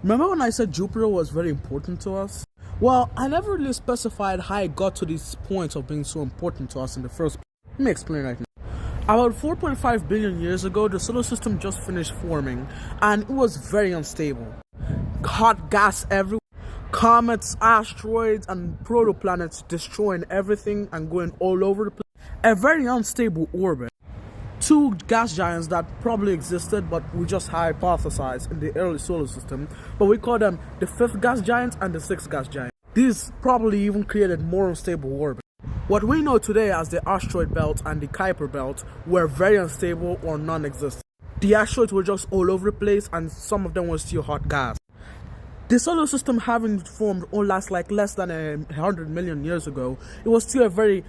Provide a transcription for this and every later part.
Remember when I said Jupiter was very important to us? Well, I never really specified how it got to this point of being so important to us in the first place. Let me explain right now. About 4.5 billion years ago, the solar system just finished forming, and it was very unstable. Hot gas everywhere, comets, asteroids, and protoplanets destroying everything and going all over the place. A very unstable orbit. Two gas giants that probably existed, but we just hypothesized in the early solar system, but we call them the fifth gas giant and the sixth gas giant. These probably even created more unstable orbits. What we know today as the asteroid belt and the Kuiper belt were very unstable or non-existent. The asteroids were just all over the place, and some of them were still hot gas. The solar system having formed only less than 100 million years ago, it was still a very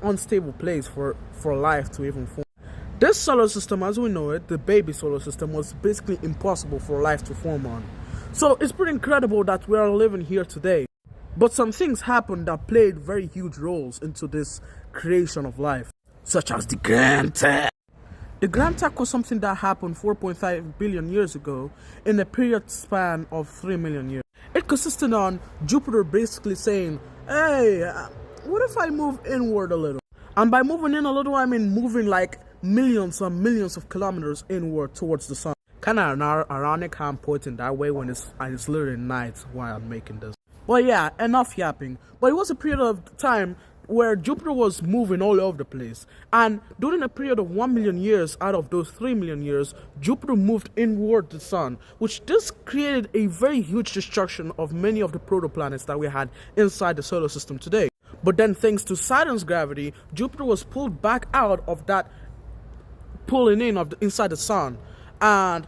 unstable place for life to even form. This solar system, as we know it, the baby solar system, was basically impossible for life to form on. So it's pretty incredible that we are living here today. But some things happened that played very huge roles into this creation of life, such as the Grand Tack. The Grand Tack was something that happened 4.5 billion years ago in a period span of 3 million years. It consisted on Jupiter basically saying, hey, what if I move inward a little? And by moving in a little, I mean moving like millions and millions of kilometers inward towards the sun. Kind of ironic how I'm pointing that way when it's literally night while I'm making this. Well, yeah, enough yapping. But it was a period of time where Jupiter was moving all over the place. And during a period of 1 million years out of those 3 million years, Jupiter moved inward the sun, which this created a very huge destruction of many of the protoplanets that we had inside the solar system today. But then thanks to Saturn's gravity, Jupiter was pulled back out of that pulling in of inside the sun, and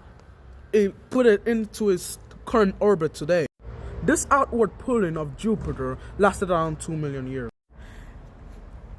it put it into its current orbit today. This outward pulling of Jupiter lasted around 2 million years.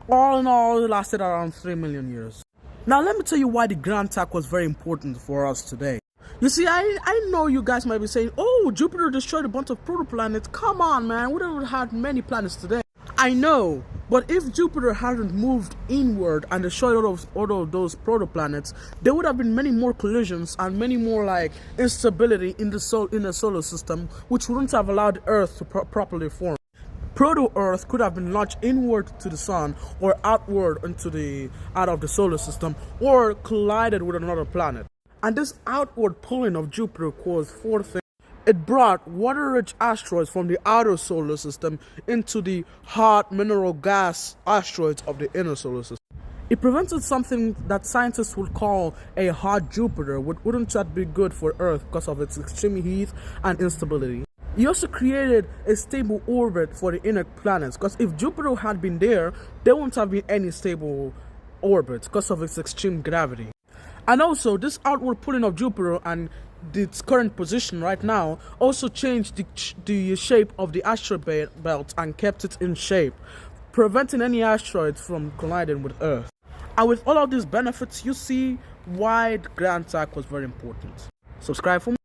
All in all, it lasted around 3 million years. Now let me tell you why the Grand Tack was very important for us today. You see, I know you guys might be saying, oh, Jupiter destroyed a bunch of protoplanets. Come on, man, we would have had many planets today. I know, but if Jupiter hadn't moved inward and destroyed all of those protoplanets, there would have been many more collisions and many more instability in the solar system, which wouldn't have allowed Earth to properly form. Proto-Earth could have been launched inward to the sun, or outward out of the solar system, or collided with another planet. And this outward pulling of Jupiter caused four things. It brought water-rich asteroids from the outer solar system into the hot mineral gas asteroids of the inner solar system. It prevented something that scientists would call a hot Jupiter, which wouldn't that be good for Earth because of its extreme heat and instability. He also created a stable orbit for the inner planets, because if Jupiter had been there wouldn't have been any stable orbit because of its extreme gravity. And also, this outward pulling of Jupiter and its current position right now also changed the shape of the asteroid belt and kept it in shape, preventing any asteroids from colliding with Earth. And with all of these benefits, you see why the Grand Tack was very important. Subscribe for more.